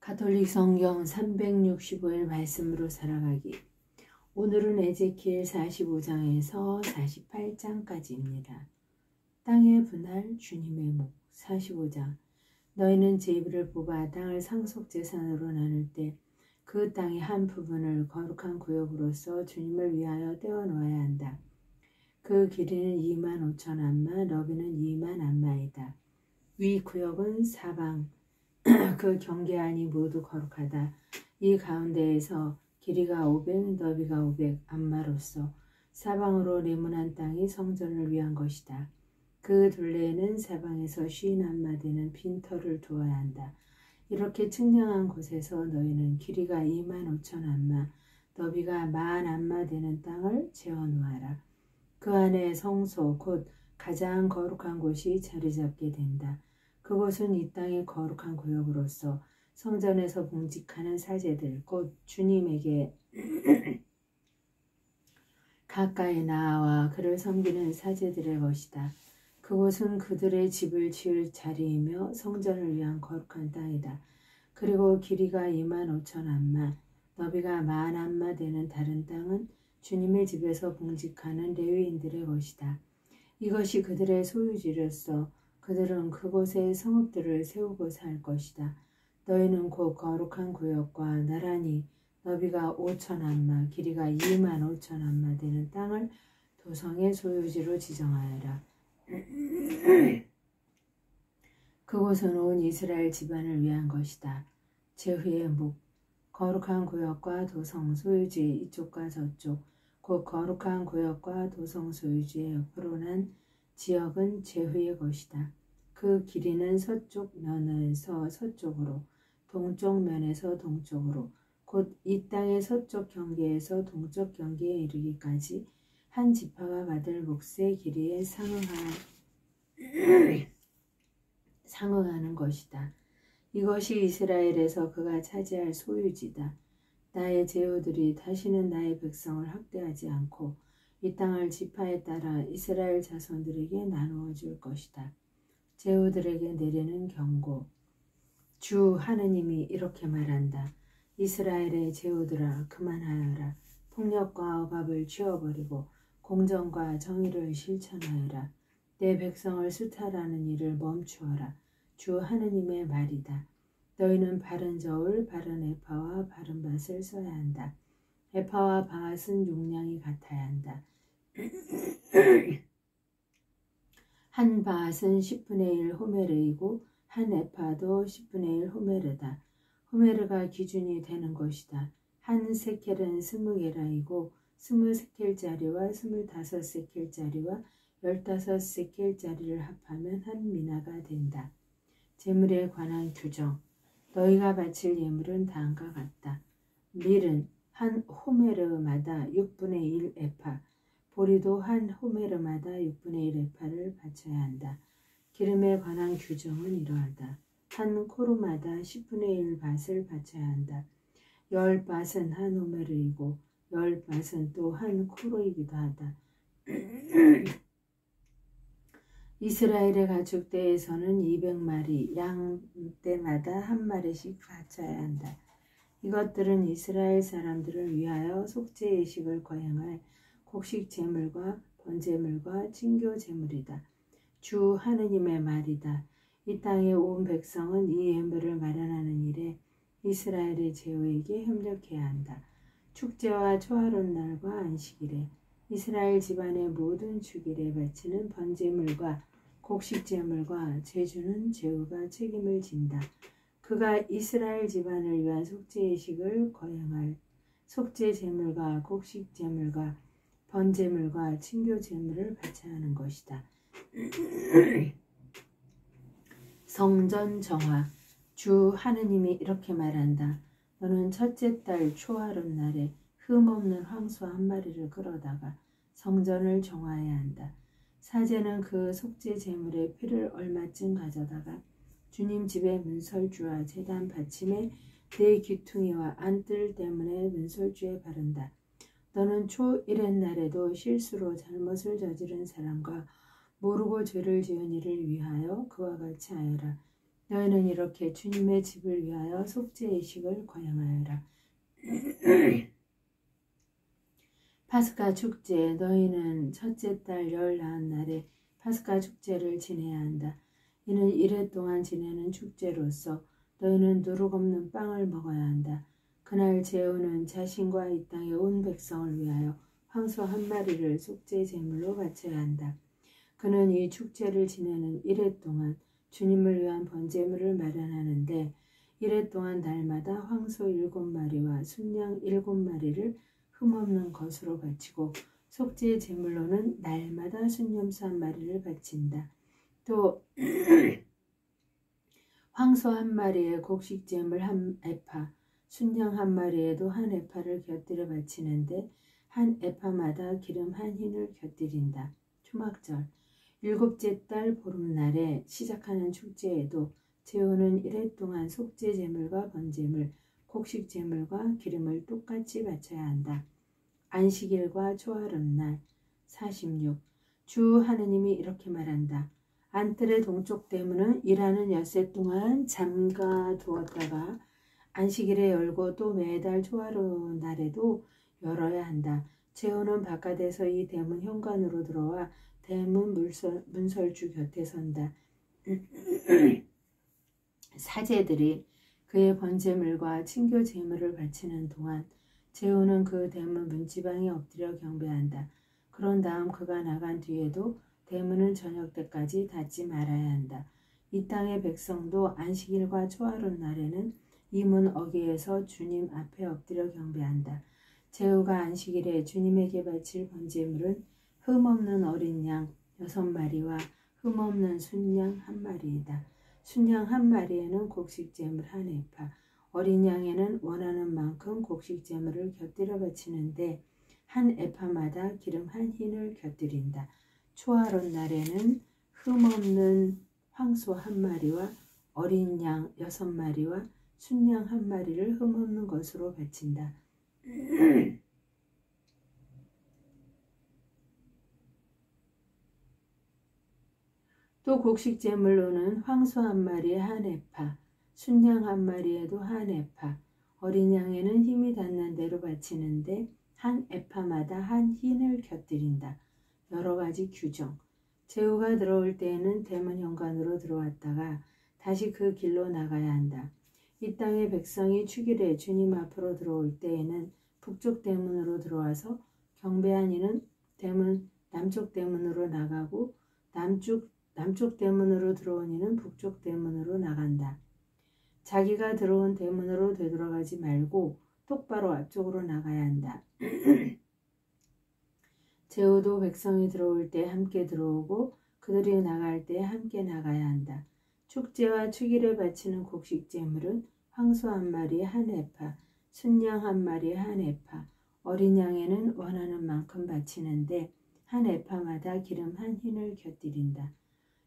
가톨릭 성경 365일 말씀으로 살아가기. 오늘은 에제키엘 45장에서 48장까지입니다. 땅의 분할 주님의 목. 45장. 너희는 제비를 뽑아 땅을 상속재산으로 나눌 때 그 땅의 한 부분을 거룩한 구역으로서 주님을 위하여 떼어놓아야 한다. 그 길이는 25,000 암마, 너비는 2만 암마이다. 위 구역은 사방, 그 경계안이 모두 거룩하다. 이 가운데에서 길이가 500, 너비가 500 암마로서 사방으로 네모난 땅이 성전을 위한 것이다. 그 둘레에는 사방에서 50 암마 되는 빈터를 두어야 한다. 이렇게 측량한 곳에서 너희는 길이가 25,000 암마, 너비가 10,000 암마 되는 땅을 재어놓아라. 그 안에 성소, 곧 가장 거룩한 곳이 자리 잡게 된다. 그곳은 이 땅의 거룩한 구역으로서 성전에서 봉직하는 사제들, 곧 주님에게 가까이 나아와 그를 섬기는 사제들의 것이다. 그곳은 그들의 집을 지을 자리이며 성전을 위한 거룩한 땅이다. 그리고 길이가 25,000 암마, 너비가 10,000 암마 되는 다른 땅은 주님의 집에서 봉직하는 레위인들의 것이다. 이것이 그들의 소유지로서 그들은 그곳에 성읍들을 세우고 살 것이다. 너희는 곧 거룩한 구역과 나란히 너비가 5,000 암마, 길이가 25,000 암마 되는 땅을 도성의 소유지로 지정하여라. 그곳은 온 이스라엘 집안을 위한 것이다. 제후의 목. 거룩한 구역과 도성 소유지 이쪽과 저쪽, 곧 거룩한 구역과 도성 소유지의 옆으로 난 지역은 제후의 것이다. 그 길이는 서쪽 면에서 서쪽으로, 동쪽 면에서 동쪽으로, 곧 이 땅의 서쪽 경계에서 동쪽 경계에 이르기까지 한 지파가 받을 몫의 길이에 상응하는 것이다. 이것이 이스라엘에서 그가 차지할 소유지다. 나의 제후들이 다시는 나의 백성을 학대하지 않고 이 땅을 지파에 따라 이스라엘 자손들에게 나누어 줄 것이다. 제후들에게 내리는 경고. 주 하느님이 이렇게 말한다. 이스라엘의 제후들아, 그만하여라. 폭력과 억압을 치워버리고 공정과 정의를 실천하여라. 내 백성을 수탈하는 일을 멈추어라. 주 하느님의 말이다. 너희는 바른 저울, 바른 에파와 바른 밭을 써야 한다. 에파와 밭은 용량이 같아야 한다. 한 밭은 10분의 1 호메르이고 한 에파도 10분의 1 호메르다. 호메르가 기준이 되는 것이다. 한 세켈은 20게라이고 20세켈짜리와 25세켈짜리와 15세켈짜리를 합하면 한 미나가 된다. 제물에 관한 규정. 너희가 바칠 예물은 다음과 같다. 밀은 한 호메르마다 6분의 1 에파, 보리도 한 호메르마다 6분의 1 에파를 바쳐야 한다. 기름에 관한 규정은 이러하다. 한 코루마다 10분의 1 밭을 바쳐야 한다. 10밭은 한 호메르이고 10밭은 또 한 코루이기도 하다. 이스라엘의 가축대에서는 200마리, 양떼마다 한 마리씩 바쳐야 한다. 이것들은 이스라엘 사람들을 위하여 속죄 예식을 거행할 곡식 제물과 번제물과 친교 제물이다. 주 하느님의 말이다. 이 땅의 온 백성은 이 예물을 마련하는 일에 이스라엘의 제후에게 협력해야 한다. 축제와 초하룻 날과 안식일에 이스라엘 집안의 모든 주일에 바치는 번제물과 곡식제물과 제주는 제후가 책임을 진다. 그가 이스라엘 집안을 위한 속죄예식을 거행할 속죄제물과 곡식제물과 번제물과 친교제물을 바쳐야 하는 것이다. 성전 정화. 주 하느님이 이렇게 말한다. 너는 첫째 달 초하룻 날에 흠없는 황소 한 마리를 끌어다가 성전을 정화해야 한다. 사제는 그 속죄 제물의 피를 얼마쯤 가져다가 주님 집의 문설주와 제단 받침에 네 귀퉁이와 안뜰 때문에 문설주에 바른다. 너는 초1의 날에도 실수로 잘못을 저지른 사람과 모르고 죄를 지은 이를 위하여 그와 같이 하여라. 너희는 이렇게 주님의 집을 위하여 속죄의식을 거행하여라. 파스가 축제. 너희는 첫째 달 열나은 날에 파스가 축제를 지내야 한다. 이는 이레 동안 지내는 축제로서 너희는 누룩 없는 빵을 먹어야 한다. 그날 제후는 자신과 이 땅의 온 백성을 위하여 황소 한 마리를 속죄 제물로 바쳐야 한다. 그는 이 축제를 지내는 이레 동안 주님을 위한 번제물을 마련하는데 이레 동안 날마다 황소 7마리와 순양 7마리를 흠없는 것으로 바치고 속죄 제물로는 날마다 순염소 1마리를 바친다. 또 황소 1마리에 곡식 제물 1에파, 순양 1마리에도 1에파를 곁들여 바치는데 1에파마다 기름 1흰을 곁들인다. 초막절. 7째 달 보름날에 시작하는 축제에도 제후는 이레 동안 속죄 제물과 번제물, 곡식 제물과 기름을 똑같이 바쳐야 한다. 안식일과 초하룻날. 46. 주 하느님이 이렇게 말한다. 안뜰의 동쪽 대문은 일하는 엿새 동안 잠가 두었다가 안식일에 열고 또 매달 초하룻날에도 열어야 한다. 제후는 바깥에서 이 대문 현관으로 들어와 대문 문설주 곁에 선다. 사제들이 그의 번제물과 친교 제물을 바치는 동안 제후는 그 대문 문지방에 엎드려 경배한다. 그런 다음 그가 나간 뒤에도 대문은 저녁 때까지 닫지 말아야 한다. 이 땅의 백성도 안식일과 초하룻 날에는 이 문 어귀에서 주님 앞에 엎드려 경배한다. 제후가 안식일에 주님에게 바칠 번제물은 흠없는 어린 양 6마리와 흠없는 순양 1마리이다. 순양 1마리에는 곡식 제물 1에파, 어린 양에는 원하는 만큼 곡식 제물을 곁들여 바치는데 1에파마다 기름 1흰을 곁들인다. 초하룻 날에는 흠없는 황소 1마리와 어린 양 6마리와 순양 1마리를 흠없는 것으로 바친다. 또 곡식 제물로는 황소 1마리에 1에파, 순양 1마리에도 1에파, 어린 양에는 힘이 닿는 대로 바치는데 1에파마다 1흰을 곁들인다. 여러 가지 규정. 제후가 들어올 때에는 대문 현관으로 들어왔다가 다시 그 길로 나가야 한다. 이 땅의 백성이 축일에 주님 앞으로 들어올 때에는 북쪽 대문으로 들어와서 경배한 이는 대문 남쪽 대문으로 나가고 남쪽 대문으로 들어온 이는 북쪽 대문으로 나간다. 자기가 들어온 대문으로 되돌아가지 말고 똑바로 앞쪽으로 나가야 한다. 제후도 백성이 들어올 때 함께 들어오고 그들이 나갈 때 함께 나가야 한다. 축제와 축일에 바치는 곡식 제물은 황소 1마리에 1에파, 순양 1마리에 1에파, 어린 양에는 원하는 만큼 바치는데 1에파마다 기름 1흰을 곁들인다.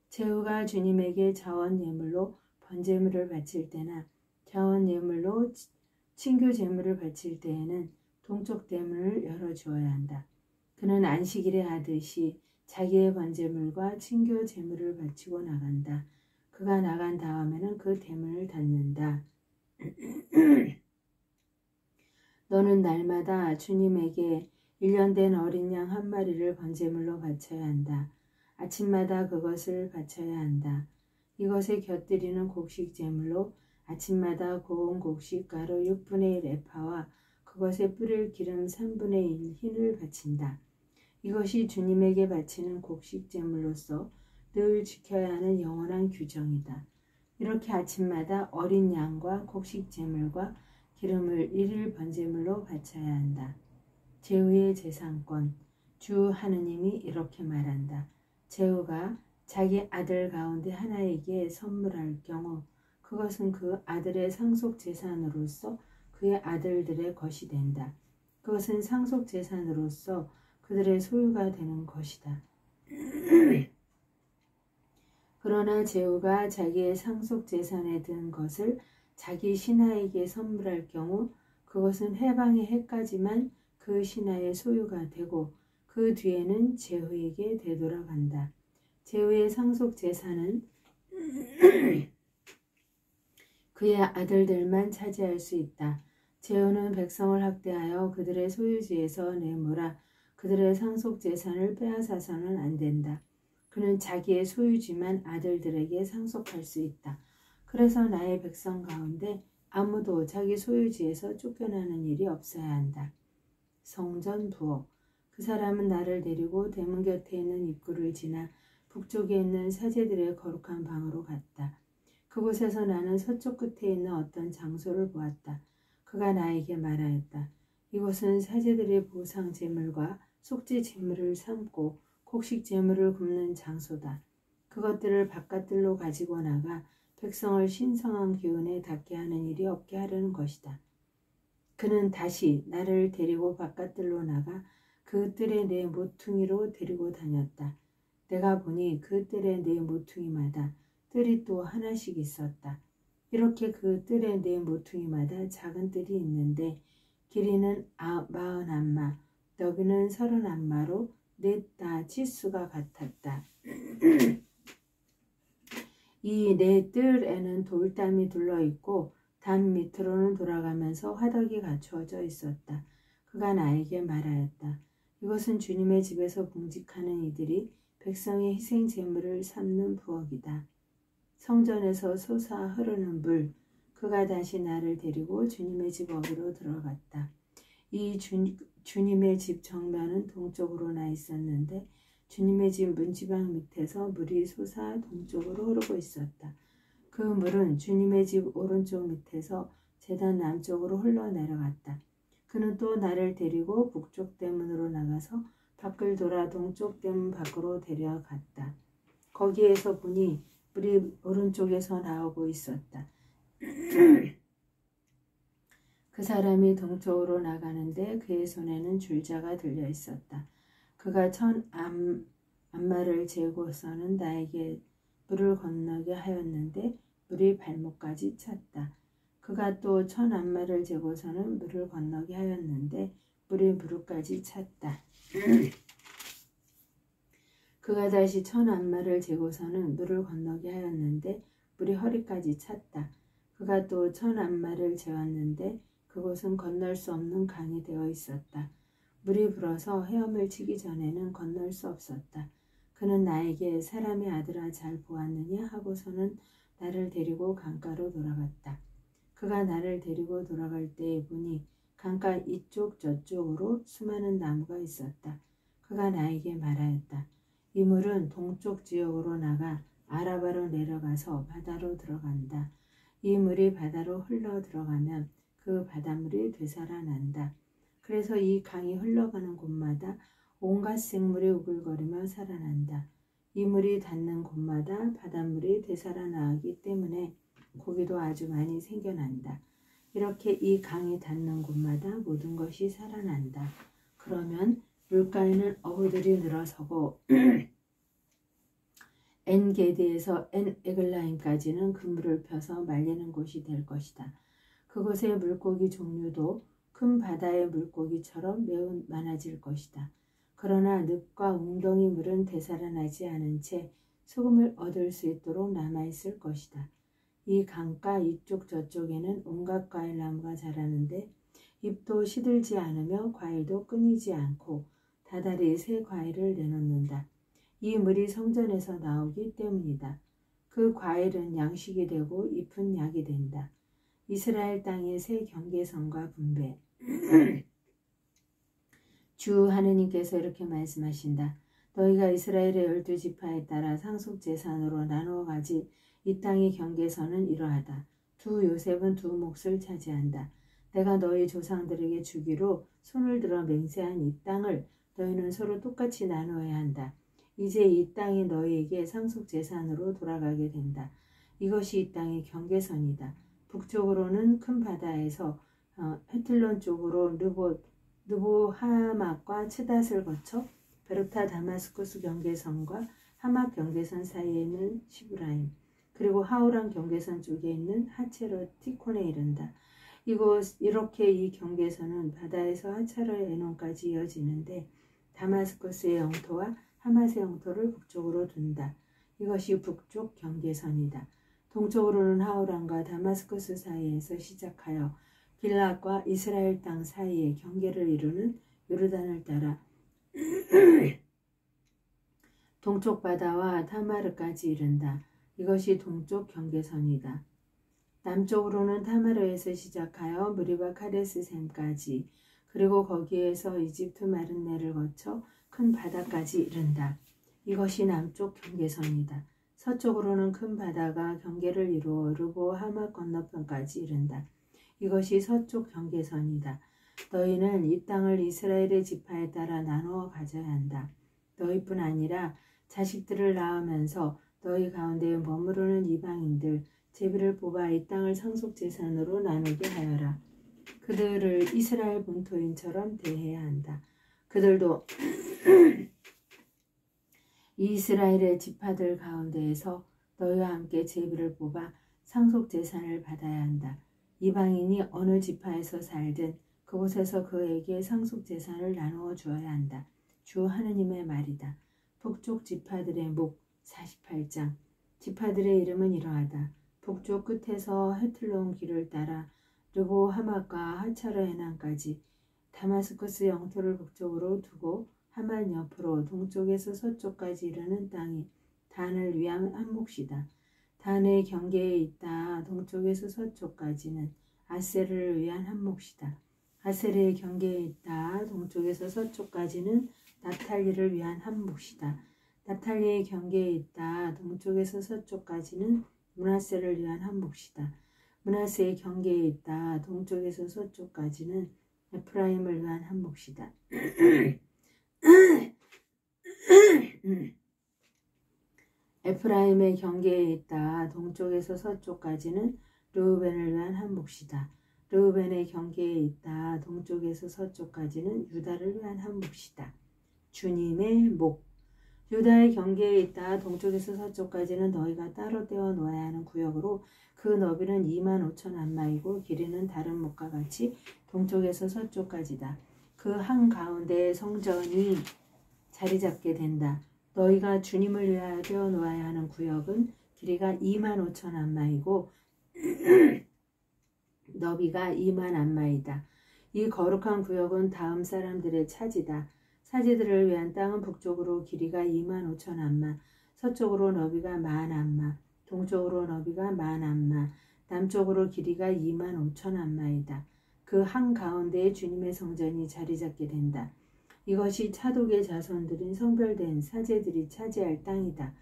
제후가 주님에게 자원 예물로 번제물을 바칠 때나 자원 예물로 친교 제물을 바칠 때에는 동쪽 대문을 열어주어야 한다. 그는 안식일에 하듯이 자기의 번제물과 친교 제물을 바치고 나간다. 그가 나간 다음에는 그 대문을 닫는다. 너는 날마다 주님에게 1년 된 어린 양 1마리를 번제물로 바쳐야 한다. 아침마다 그것을 바쳐야 한다. 이것에 곁들이는 곡식 제물로 아침마다 고운 곡식가루 6분의 1 에파와 그것에 뿌릴 기름 3분의 1 흰을 바친다. 이것이 주님에게 바치는 곡식 제물로서 늘 지켜야 하는 영원한 규정이다. 이렇게 아침마다 어린 양과 곡식 제물과 기름을 1일 번제물로 바쳐야 한다. 제후의 제상권. 주 하느님이 이렇게 말한다. 제후가 자기 아들 가운데 하나에게 선물할 경우 그것은 그 아들의 상속 재산으로서 그의 아들들의 것이 된다. 그것은 상속 재산으로서 그들의 소유가 되는 것이다. 그러나 제후가 자기의 상속 재산에 든 것을 자기 신하에게 선물할 경우 그것은 해방의 해까지만 그 신하의 소유가 되고 그 뒤에는 제후에게 되돌아간다. 제후의 상속 재산은 그의 아들들만 차지할 수 있다. 제후는 백성을 학대하여 그들의 소유지에서 내몰아 그들의 상속 재산을 빼앗아서는 안 된다. 그는 자기의 소유지만 아들들에게 상속할 수 있다. 그래서 나의 백성 가운데 아무도 자기 소유지에서 쫓겨나는 일이 없어야 한다. 성전 부엌. 그 사람은 나를 데리고 대문 곁에 있는 입구를 지나 북쪽에 있는 사제들의 거룩한 방으로 갔다. 그곳에서 나는 서쪽 끝에 있는 어떤 장소를 보았다. 그가 나에게 말하였다. 이곳은 사제들의 보상 제물과 속죄 제물을 삶고 곡식 제물을 굽는 장소다. 그것들을 바깥들로 가지고 나가 백성을 신성한 기운에 닿게 하는 일이 없게 하려는 것이다. 그는 다시 나를 데리고 바깥들로 나가 그 뜰에 내 모퉁이로 데리고 다녔다. 내가 보니 그 뜰에 네 모퉁이마다 뜰이 또 하나씩 있었다. 이렇게 그 뜰에 네 모퉁이마다 작은 뜰이 있는데 길이는 41마, 너비는 30안마로 넷 다 치수가 같았다. 이 네 뜰에는 돌담이 둘러있고 담 밑으로는 돌아가면서 화덕이 갖추어져 있었다. 그가 나에게 말하였다. 이것은 주님의 집에서 봉직하는 이들이 백성의 희생 제물을 삶는 부엌이다. 성전에서 솟아 흐르는 물. 그가 다시 나를 데리고 주님의 집 어귀로 들어갔다. 이 주님의 집 정면은 동쪽으로 나 있었는데 주님의 집 문지방 밑에서 물이 솟아 동쪽으로 흐르고 있었다. 그 물은 주님의 집 오른쪽 밑에서 제단 남쪽으로 흘러내려갔다. 그는 또 나를 데리고 북쪽 대문으로 나가서 밖을 돌아 동쪽 대문 밖으로 데려갔다. 거기에서 보니 물이 오른쪽에서 나오고 있었다. 그 사람이 동쪽으로 나가는데 그의 손에는 줄자가 들려 있었다. 그가 1000안마를 재고서는 나에게 물을 건너게 하였는데 물이 발목까지 찼다. 그가 또 1000안마를 재고서는 물을 건너게 하였는데 물이 무릎까지 찼다. 그가 다시 1000안마를 재고서는 물을 건너게 하였는데 물이 허리까지 찼다. 그가 또 1000안마를 재었는데 그곳은 건널 수 없는 강이 되어 있었다. 물이 불어서 헤엄을 치기 전에는 건널 수 없었다. 그는 나에게 사람의 아들아 잘 보았느냐 하고서는 나를 데리고 강가로 돌아갔다. 그가 나를 데리고 돌아갈 때에 보니 강가 이쪽 저쪽으로 수많은 나무가 있었다. 그가 나에게 말하였다. 이 물은 동쪽 지역으로 나가 아라바로 내려가서 바다로 들어간다. 이 물이 바다로 흘러 들어가면 그 바닷물이 되살아난다. 그래서 이 강이 흘러가는 곳마다 온갖 생물이 우글거리며 살아난다. 이 물이 닿는 곳마다 바닷물이 되살아나기 때문에 고기도 아주 많이 생겨난다. 이렇게 이 강이 닿는 곳마다 모든 것이 살아난다. 그러면 물가에는 어부들이 늘어서고 엔게디에서 엔에글라임까지는 그물을 펴서 말리는 곳이 될 것이다. 그곳의 물고기 종류도 큰 바다의 물고기처럼 매우 많아질 것이다. 그러나 늪과 웅덩이 물은 되살아나지 않은 채 소금을 얻을 수 있도록 남아있을 것이다. 이 강가 이쪽 저쪽에는 온갖 과일나무가 자라는데 잎도 시들지 않으며 과일도 끊이지 않고 다달이 새 과일을 내놓는다. 이 물이 성전에서 나오기 때문이다. 그 과일은 양식이 되고 잎은 약이 된다. 이스라엘 땅의 새 경계선과 분배. 주 하느님께서 이렇게 말씀하신다. 너희가 이스라엘의 12지파에 따라 상속재산으로 나누어 가진 이 땅의 경계선은 이러하다. 두 요셉은 두 몫을 차지한다. 내가 너희 조상들에게 주기로 손을 들어 맹세한 이 땅을 너희는 서로 똑같이 나누어야 한다. 이제 이 땅이 너희에게 상속재산으로 돌아가게 된다. 이것이 이 땅의 경계선이다. 북쪽으로는 큰 바다에서 헤틀론 쪽으로 느보하맛과 츠닷을 거쳐 베르타 다마스쿠스 경계선과 하맛 경계선 사이에 있는 시브라임, 그리고 하우란 경계선 쪽에 있는 하체로 티콘에 이른다. 이렇게 이 경계선은 바다에서 하차로 에논까지 이어지는데 다마스쿠스의 영토와 하맛의 영토를 북쪽으로 둔다. 이것이 북쪽 경계선이다. 동쪽으로는 하우란과 다마스커스 사이에서 시작하여 길앗과 이스라엘 땅 사이에 경계를 이루는 요르단을 따라 동쪽 바다와 타마르까지 이른다. 이것이 동쪽 경계선이다. 남쪽으로는 타마르에서 시작하여 무리바 카데스샘까지 그리고 거기에서 이집트 마른네를 거쳐 큰 바다까지 이른다. 이것이 남쪽 경계선이다. 서쪽으로는 큰 바다가 경계를 이루어 르보 하맛 건너편까지 이른다. 이것이 서쪽 경계선이다. 너희는 이 땅을 이스라엘의 지파에 따라 나누어 가져야 한다. 너희뿐 아니라 자식들을 낳으면서 너희 가운데에 머무르는 이방인들 제비를 뽑아 이 땅을 상속재산으로 나누게 하여라. 그들을 이스라엘 본토인처럼 대해야 한다. 그들도 이스라엘의 지파들 가운데에서 너희와 함께 제비를 뽑아 상속재산을 받아야 한다. 이방인이 어느 지파에서 살든 그곳에서 그에게 상속재산을 나누어 주어야 한다. 주 하느님의 말이다. 북쪽 지파들의 목 48장 지파들의 이름은 이러하다. 북쪽 끝에서 헤틀론 길을 따라 르보 하맛과 하차르 해난까지 다마스커스 영토를 북쪽으로 두고 하만 옆으로 동쪽에서 서쪽까지 이르는 땅이 단을 위한 한 몫이다. 단의 경계에 있다. 동쪽에서 서쪽까지는 아세르를 위한 한 몫이다. 아세르의 경계에 있다. 동쪽에서 서쪽까지는 납탈리를 위한 한 몫이다. 납탈리의 경계에 있다. 동쪽에서 서쪽까지는 므낫세를 위한 한 몫이다. 므낫세의 경계에 있다. 동쪽에서 서쪽까지는 에프라임을 위한 한 몫이다. 에프라임의 경계에 있다. 동쪽에서 서쪽까지는 르우벤을 위한 한 몫이다. 르우벤의 경계에 있다. 동쪽에서 서쪽까지는 유다를 위한 한 몫이다. 주님의 목 유다의 경계에 있다. 동쪽에서 서쪽까지는 너희가 따로 떼어 놓아야 하는 구역으로 그 너비는 25,000 안마이고 길이는 다른 목과 같이 동쪽에서 서쪽까지다. 그 한가운데에 성전이 자리 잡게 된다. 너희가 주님을 위하여 떼어 놓아야 하는 구역은 길이가 25,000 안마이고 너비가 2만 안마이다. 이 거룩한 구역은 다음 사람들의 차지다. 사제들을 위한 땅은 북쪽으로 길이가 25,000 안마, 서쪽으로 너비가 10,000 안마, 동쪽으로 너비가 10,000 안마, 남쪽으로 길이가 25,000 안마이다. 그 한가운데에 주님의 성전이 자리 잡게 된다. 이것이 차독의 자손들인 성별된 사제들이 차지할 땅이다.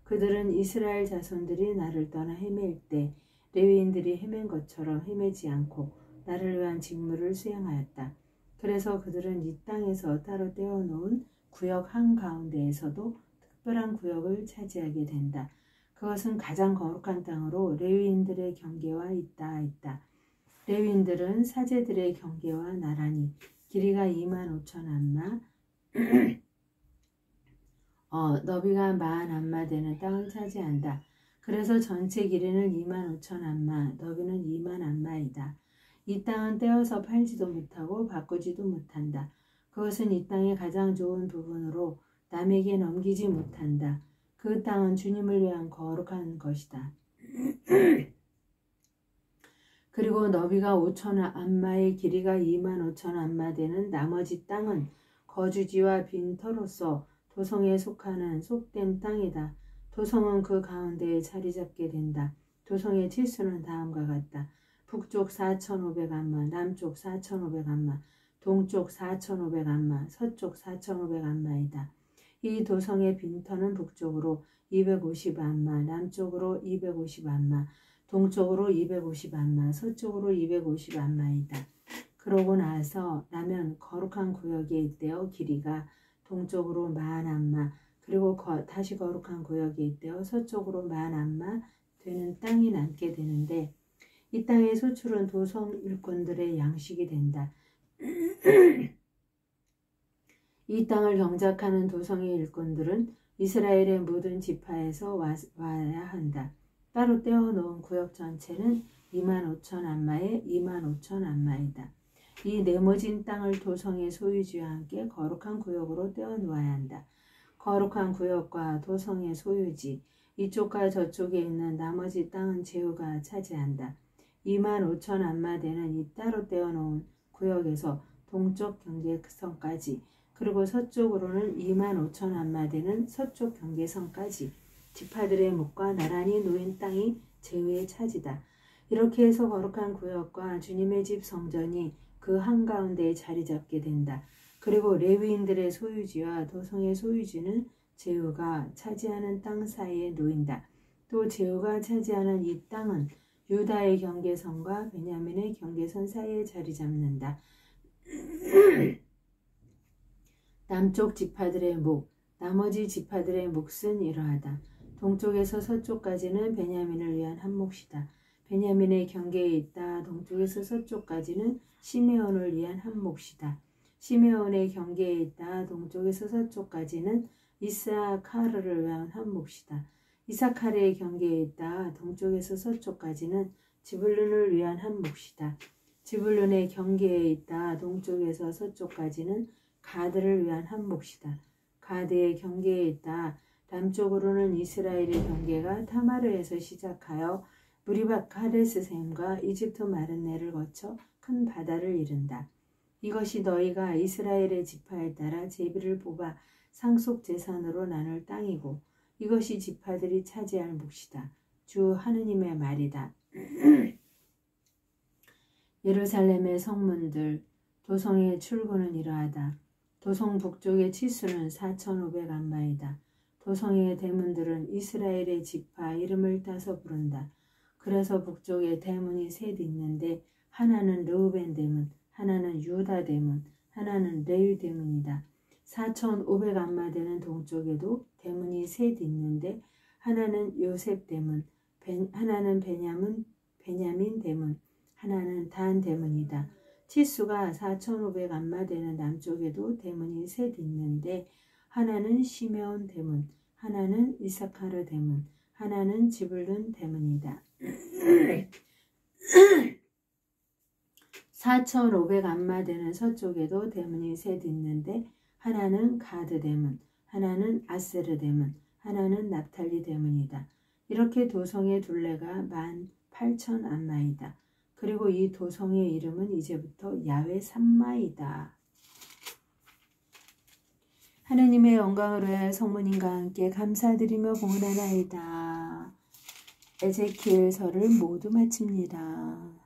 그들은 이스라엘 자손들이 나를 떠나 헤맬 때 레위인들이 헤맨 것처럼 헤매지 않고 나를 위한 직무를 수행하였다. 그래서 그들은 이 땅에서 따로 떼어놓은 구역 한가운데에서도 특별한 구역을 차지하게 된다. 그것은 가장 거룩한 땅으로 레위인들의 경계와 있다. 레위인들은 사제들의 경계와 나란히 길이가 25,000 안마, 너비가 10,000 안마 되는 땅을 차지한다. 그래서 전체 길이는 25,000 안마, 너비는 2만 안마이다. 이 땅은 떼어서 팔지도 못하고 바꾸지도 못한다. 그것은 이 땅의 가장 좋은 부분으로 남에게 넘기지 못한다. 그 땅은 주님을 위한 거룩한 것이다. 그리고 너비가 5,000 안마의 길이가 25,000 안마 되는 나머지 땅은 거주지와 빈터로서 도성에 속하는 속된 땅이다. 도성은 그 가운데에 자리 잡게 된다. 도성의 치수는 다음과 같다. 북쪽 4,500 안마, 남쪽 4,500 안마, 동쪽 4,500 안마, 서쪽 4,500 안마이다. 이 도성의 빈터는 북쪽으로 250 안마, 남쪽으로 250 안마, 동쪽으로 250 안마, 서쪽으로 250 안마이다. 그러고 나면 거룩한 구역에 있대어 길이가 동쪽으로 10,000 안마, 그리고 다시 거룩한 구역에 있대어 서쪽으로 10,000 안마 되는 땅이 남게 되는데 이 땅의 소출은 도성 일꾼들의 양식이 된다. 이 땅을 경작하는 도성의 일꾼들은 이스라엘의 모든 지파에서 와야 한다. 따로 떼어놓은 구역 전체는 25,000 안마에 25,000 안마이다. 이 네모진 땅을 도성의 소유지와 함께 거룩한 구역으로 떼어놓아야 한다. 거룩한 구역과 도성의 소유지, 이쪽과 저쪽에 있는 나머지 땅은 제후가 차지한다. 25,000 안마 되는 이 따로 떼어놓은 구역에서 동쪽 경계선까지, 그리고 서쪽으로는 25,000 안마 되는 서쪽 경계선까지 지파들의 묵과 나란히 놓인 땅이 제후의 차지다. 이렇게 해서 거룩한 구역과 주님의 집 성전이 그 한가운데에 자리 잡게 된다. 그리고 레위인들의 소유지와 도성의 소유지는 제후가 차지하는 땅 사이에 놓인다. 또 제후가 차지하는 이 땅은 유다의 경계선과 베냐민의 경계선 사이에 자리 잡는다. 남쪽 지파들의 목, 나머지 지파들의 몫은 이러하다. 동쪽에서 서쪽까지는 베냐민을 위한 한 몫이다. 베냐민의 경계에 있다. 동쪽에서 서쪽까지는 시메온을 위한 한 몫이다. 시메온의 경계에 있다. 동쪽에서 서쪽까지는 이사카르를 위한 한 몫이다. 이사카르의 경계에 있다. 동쪽에서 서쪽까지는 지불룬을 위한 한 몫이다. 지불룬의 경계에 있다. 동쪽에서 서쪽까지는 가드를 위한 한 몫이다. 가드의 경계에 있다. 남쪽으로는 이스라엘의 경계가 타마르에서 시작하여 무리밭 카데스셈과 이집트 마른네를 거쳐 큰 바다를 이른다. 이것이 너희가 이스라엘의 지파에 따라 제비를 뽑아 상속 재산으로 나눌 땅이고 이것이 지파들이 차지할 몫이다. 주 하느님의 말이다. 예루살렘의 성문들, 도성의 출구는 이러하다. 도성 북쪽의 치수는 4,500안마이다. 도성의 대문들은 이스라엘의 지파 이름을 따서 부른다. 그래서 북쪽에 대문이 셋 있는데 하나는 르우벤 대문, 하나는 유다 대문, 하나는 레위 대문이다. 4,500안마 되는 동쪽에도 대문이 셋 있는데 하나는 요셉 대문, 하나는 베냐민 대문, 하나는 단 대문이다. 치수가 4,500안마 되는 남쪽에도 대문이 셋 있는데 하나는 시메온 대문, 하나는 이사카르 대문, 하나는 지불룬 대문이다. 4,500안마 되는 서쪽에도 대문이 셋 있는데 하나는 가드 대문, 하나는 아세르 대문, 하나는 납탈리 대문이다. 이렇게 도성의 둘레가 18,000안마이다. 그리고 이 도성의 이름은 이제부터 야훼 삼마이다. 하느님의 영광을 위하여 성모님과 함께 감사드리며 봉헌하나이다. 에제키엘서를 모두 마칩니다.